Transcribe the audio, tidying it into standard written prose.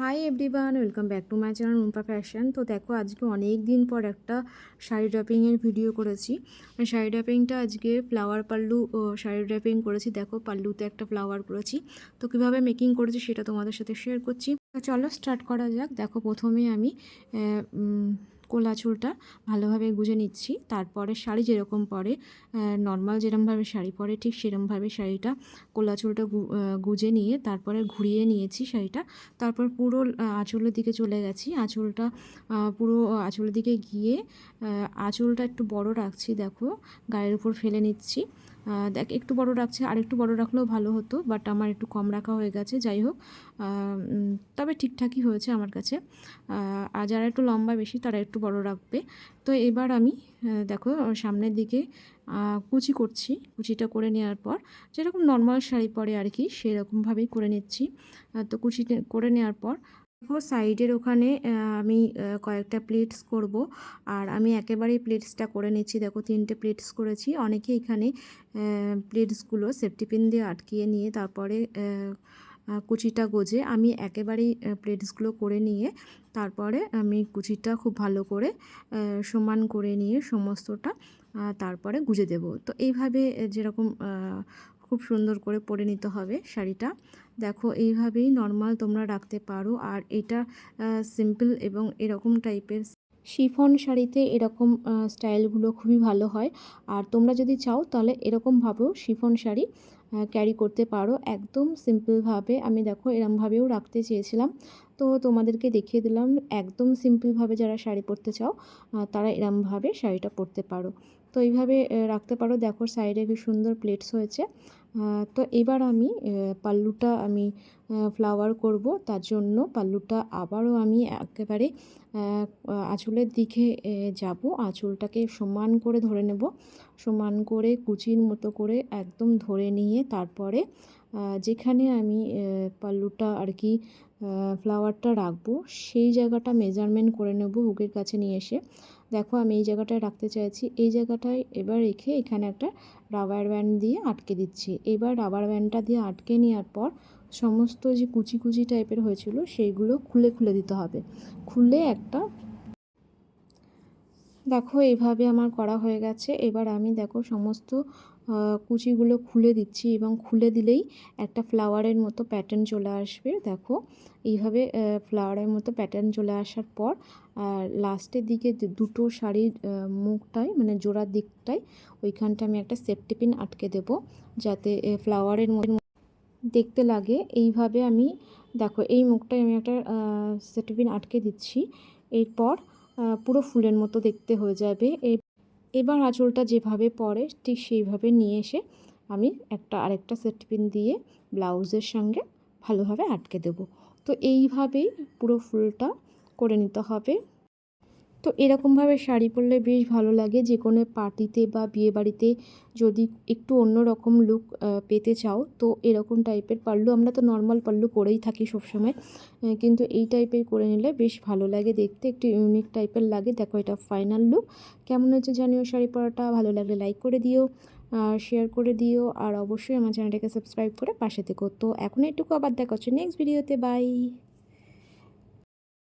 Hi everyone, welcome back to my channel Rumpa fashion. তো দেখো, আজকে অনেক দিন পর একটা শাড়ি ড্রাপিংয়ের ভিডিও করেছি। শাড়ি ড্রাপিংটা আজকে ফ্লাওয়ার পাল্লু শাড়ি ড্রাপিং করেছি। দেখো, পাল্লুতে একটা ফ্লাওয়ার করেছি। তো কীভাবে মেকিং করেছি সেটা তোমাদের সাথে শেয়ার করছি। তো চলো স্টার্ট করা যাক। দেখো, প্রথমে আমি কোলা চুলটা ভালোভাবে গুজে নিচ্ছি। তারপরে শাড়ি যেরকম পরে, নর্মাল যেরকমভাবে শাড়ি পরে ঠিক সেরকমভাবে শাড়িটা কোলা চুলটা গুজে নিয়ে তারপরে ঘুরিয়ে নিয়েছি শাড়িটা। তারপর পুরো আঁচলের দিকে চলে গেছি। আঁচলটা পুরো আঁচলের দিকে গিয়ে আঁচলটা একটু বড় রাখছি। দেখো, গায়ের উপর ফেলে নিচ্ছি। দেখ, একটু বড় রাখছি, আর একটু বড় রাখলেও ভালো হতো, বাট আমার একটু কম রাখা হয়ে গেছে। যাই হোক, তবে ঠিকঠাকই হয়েছে আমার কাছে। আর যারা একটু লম্বা বেশি তারা একটু বড় রাখবে। তো এবার আমি দেখো সামনের দিকে কুচি করছি। কুচিটা করে নেওয়ার পর যেরকম নর্মাল শাড়ি পরে আর কি সেরকমভাবেই করে নিচ্ছি। তো কুচি করে নেওয়ার পর দেখো, সাইডের ওখানে আমি কয়েকটা প্লেটস করব। আর আমি একেবারেই প্লেটসটা করে নিচ্ছি। দেখো, 3টে প্লেটস করেছি। অনেকে এখানে প্লেটসগুলো সেফটি পিন দিয়ে আটকিয়ে নিয়ে তারপরে কুচিটা গোজে। আমি একেবারেই প্লেটসগুলো করে নিয়ে তারপরে আমি কুচিটা খুব ভালো করে সমান করে নিয়ে সমস্তটা তারপরে গুজে দেব। তো এইভাবে যেরকম খুব সুন্দর করে পরে নিতে হবে শাড়িটা। দেখো, এইভাবেই নর্মাল তোমরা রাখতে পারো। আর এটা সিম্পল এবং এরকম টাইপের শিফন শাড়িতে এরকম স্টাইলগুলো খুবই ভালো হয়। আর তোমরা যদি চাও তাহলে এরকমভাবেও শিফন শাড়ি ক্যারি করতে পারো একদম সিম্পলভাবে। আমি দেখো এরমভাবেও রাখতে চেয়েছিলাম, তো তোমাদেরকে দেখিয়ে দিলাম। একদম সিম্পলভাবে যারা শাড়ি পরতে চাও তারা এরমভাবে শাড়িটা পরতে পারো। তো এইভাবে রাখতে পারো। দেখো, সাইডে কি সুন্দর প্লেটস হয়েছে। তো এবার আমি পাল্লুটা আমি ফ্লাওয়ার করব। তার জন্য পাল্লুটা আবারও আমি একেবারে আঁচলের দিকে যাব। আঁচলটাকে সমান করে ধরে নেব। সমান করে কুচির মতো করে একদম ধরে নিয়ে তারপরে যেখানে আমি পাল্লুটা আর কি ফ্লাওয়ারটা রাখবো সেই জায়গাটা মেজারমেন্ট করে নেব হুকের কাছে নিয়ে এসে। দেখো, আমি এই জায়গাটায় রাখতে চাইছি। এই জায়গাটায় এবার রেখে এখানে একটা রাবার ব্যান্ড দিয়ে আটকে দিচ্ছি। এবার রাবার ব্যান্ডটা দিয়ে আটকে নেওয়ার পর সমস্ত যে কুচি কুচি টাইপের হয়েছিল সেইগুলো খুলে খুলে দিতে হবে। খুলে একটা দেখো, এইভাবে আমার করা হয়ে গেছে। এবার আমি দেখো সমস্ত কুচিগুলো খুলে দিচ্ছি এবং খুলে দিলেই একটা ফ্লাওয়ারের মতো প্যাটার্ন চলে আসবে। দেখো, এইভাবে ফ্লাওয়ারের মতো প্যাটার্ন চলে আসার পর লাস্টের দিকে দুটো শাড়ির মুখটায় মানে জোড়ার দিকটায় ওইখানটা আমি একটা সেফটি পিন আটকে দেব যাতে ফ্লাওয়ারের মতো দেখতে লাগে। এইভাবে আমি দেখো এই মুখটায় আমি একটা সেফটি পিন আটকে দিচ্ছি। এরপর পুরো ফুলের মতো দেখতে হয়ে যাবে। এবার আঁচলটা যেভাবে পরে ঠিক সেইভাবে নিয়ে এসে আমি আরেকটা সেফটি পিন দিয়ে ব্লাউজের সঙ্গে ভালোভাবে আটকে দেব। তো এইভাবেই পুরো ফুলটা করে নিতে হবে। তো এরকমভাবে শাড়ি পরলে বেশ ভালো লাগে। যে কোনো পার্টিতে বা বিয়েবাড়িতে যদি একটু অন্যরকম লুক পেতে চাও তো এরকম টাইপের পাল্লু, আমরা তো নর্মাল পাল্লু করেই থাকি সবসময়, কিন্তু এই টাইপের করে নিলে বেশ ভালো লাগে দেখতে, একটু ইউনিক টাইপের লাগে। দেখো, এটা ফাইনাল লুক। কেমন হয়েছে জানিও শাড়ি পরাটা। ভালো লাগলে লাইক করে দিও, শেয়ার করে দিও, আর অবশ্যই আমার চ্যানেলটাকে সাবস্ক্রাইব করে পাশে থেকো। তো এখন এইটুকু, আবার দেখা হচ্ছে নেক্সট ভিডিওতে। বাই।